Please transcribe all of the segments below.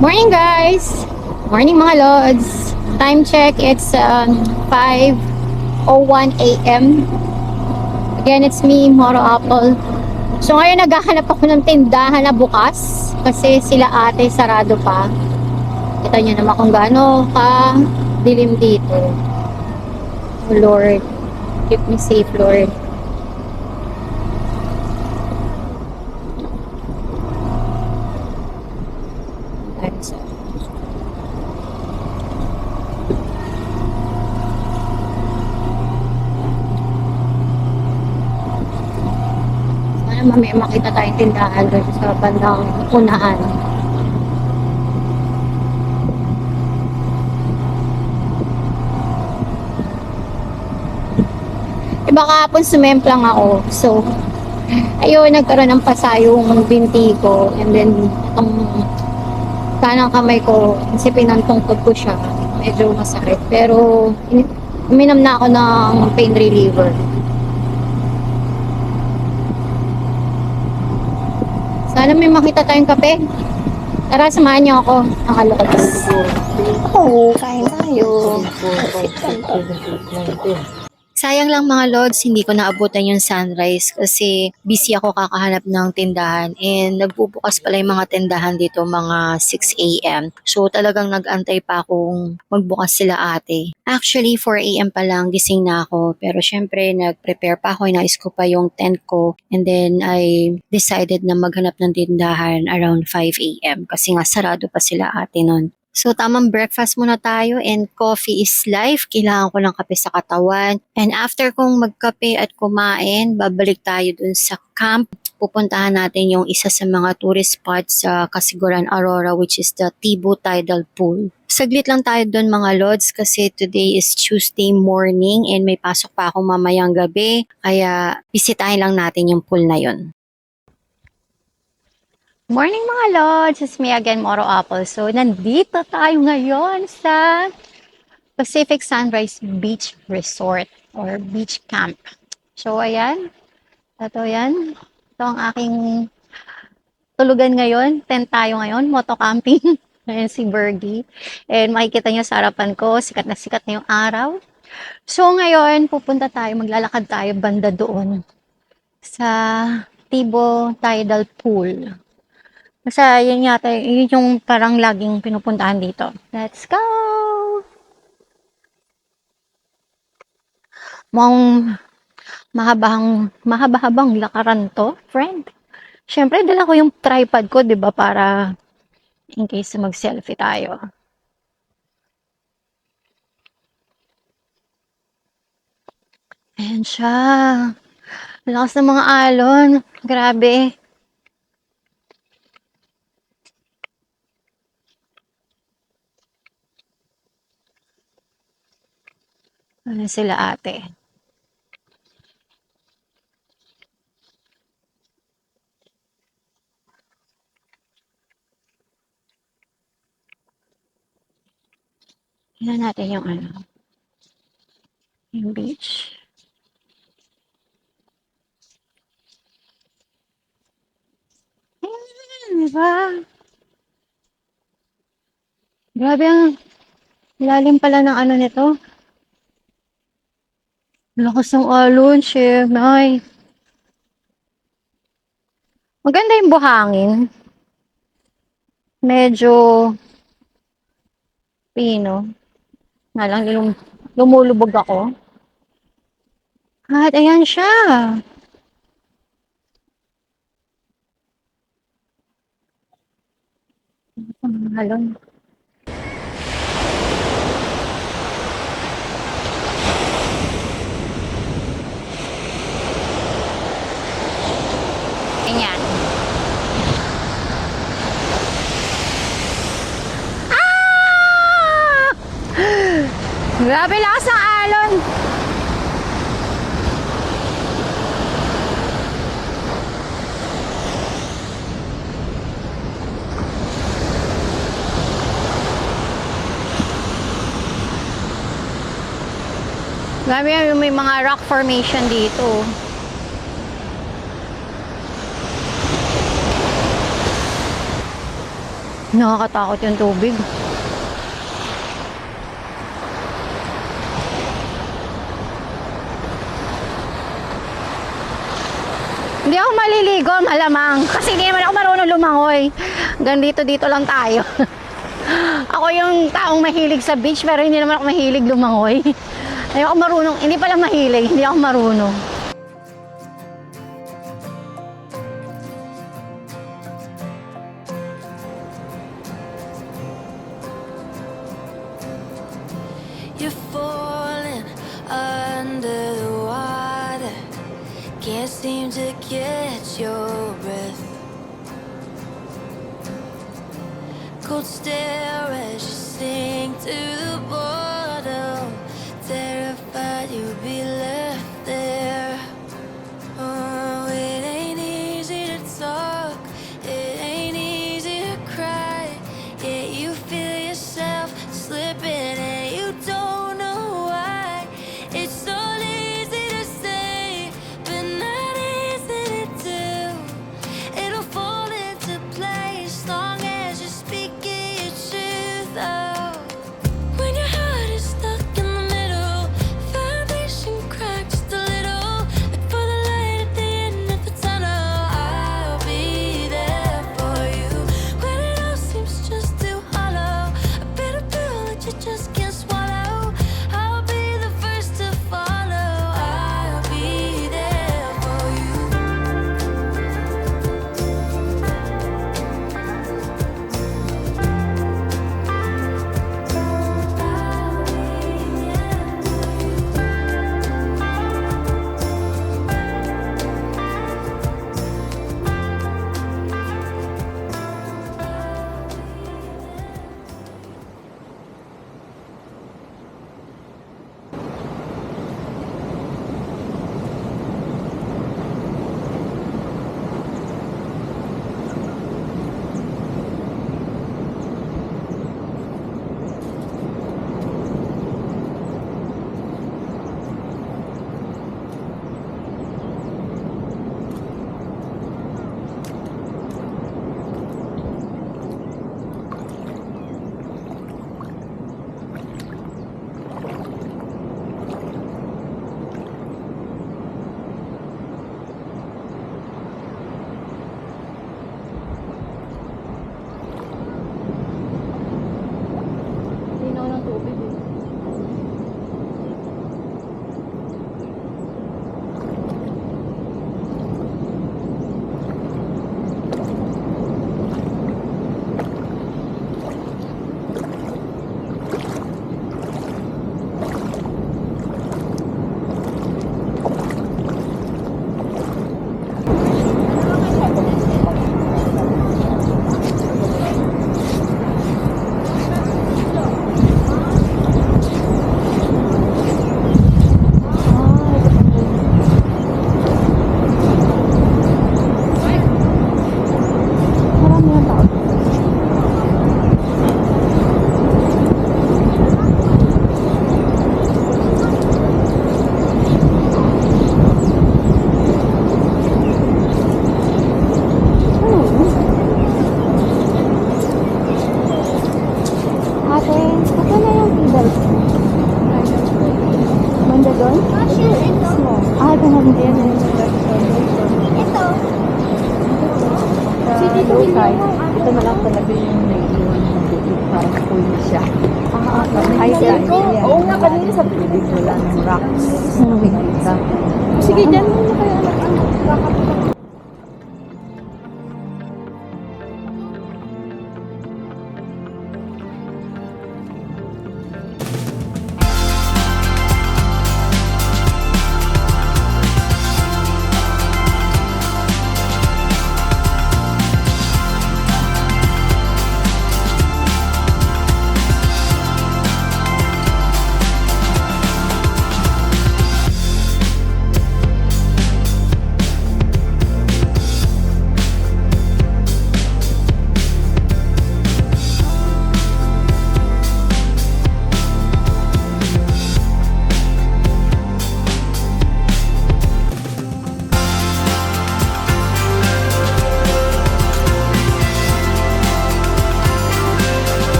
Morning guys! Morning mga lods! Time check, it's 5:01 a.m. Again, it's me, Moro Apple. So ngayon naghahanap ako ng tindahan na bukas kasi sila ate sarado pa. Kita niyo naman kung gaano ka dilim dito. Oh Lord, keep me safe Lord. Mamaya makita tayong tindahan doon sa bandang unahan. Iba kahapon sumemplang ako. So, ayun, nagkaroon ng pasa yung binti ko. And then, itong kanang kamay ko, kasi pinantungkod ko siya. Medyo masakit. Pero, uminom na ako ng pain reliever. Sana may makita tayong kape. Tara, samahan niyo ako. Nakalokas. Oo, kain tayo. Sayang lang mga lods, hindi ko naabutan yung sunrise kasi busy ako kakahanap ng tindahan and nagbubukas pala yung mga tindahan dito mga 6 a.m. So talagang nag-antay pa akong magbukas sila ate. Actually 4 a.m. pa lang gising na ako pero syempre nag-prepare pa ako, inayos ko pa yung tent ko and then I decided na maghanap ng tindahan around 5 a.m. kasi nga sarado pa sila ate nun. So, tamang breakfast muna tayo and coffee is life. Kailangan ko ng kape sa katawan. And after kong magkape at kumain, babalik tayo dun sa camp. Pupuntahan natin yung isa sa mga tourist spots sa Kasiguran, Aurora, which is the Tibu Tidal Pool. Saglit lang tayo dun mga lods kasi today is Tuesday morning and may pasok pa ako mamayang gabi. Kaya bisitahin lang natin yung pool na yun. Morning mga lods! It's me again, Moro Apple. So, nandito tayo ngayon sa Pacific Sunrise Beach Resort or Beach Camp. So, ayan. Ito yan. Ito ang aking tulugan ngayon. Tent tayo ngayon. Moto camping. Ayan si Bergie. And makikita nyo sa harapan ko, sikat na yung araw. So, ngayon, pupunta tayo, maglalakad tayo banda doon sa Tibo Tidal Pool. Kasi yun yata, yun yung parang laging pinupuntahan dito. Let's go! Mukhang mahaba-habang lakaran to, friend. Siyempre, dala ko yung tripod ko, di ba, para in case mag-selfie tayo. Ayan siya. Lakas ng mga alon. Grabe. Ano sila ate? Tignan natin yung ano. Yung beach. Ayan, diba? Grabe ang lalim pala ng ano nito. Lakas ng alon, chef. Nay. Maganda yung buhangin. Medyo pino. Nga lang lumulubog ako. At ayan siya. Halon. Ayan. Ah! Grabe lakas ng alon. Grabe may mga rock formation dito. Nakakatakot yung tubig. Hindi ako maliligo, malamang. Kasi hindi naman ako marunong lumangoy. Hanggang dito lang tayo. Ako yung taong mahilig sa beach, pero hindi naman ako mahilig lumangoy. Hindi ako marunong, hindi pala mahilig, hindi ako marunong. You're falling under the water. Can't seem to catch your breath. Cold stare as you sink to the bottom. Terrified you'll be left there. Oh, it ain't easy to talk. It ain't easy to cry. Yeah, you feel yourself slipping and you don't know why. It's all easy to say, but not easy to do. It'll fall into place long as you're speaking your truth out. When your heart is stuck in the middle, foundation cracked just a little. Look for the light at the end of the tunnel. I'll be there for you when it all seems just too hollow. A bitter pill that you just can't swallow. I'll be the first to follow. I'll be there for you. Linaw ng tubig eh. Marami ang tao. Ate, ito na yung feeder. Banda doon? Ito na din. Ito. Si Tito Hikay. Ito na lang talaga yung naiiwan ng tubig para full siya. Ay, Oo nga, kanina sa tubig wala ng rocks. Hmm. Nakikita. Sige, dyan muna kayo anak-anak.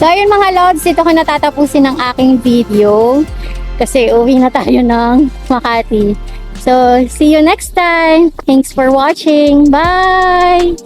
So, ayun mga lods, dito ko natatapusin ang aking video. Kasi uwi na tayo ng Makati. So, see you next time. Thanks for watching. Bye!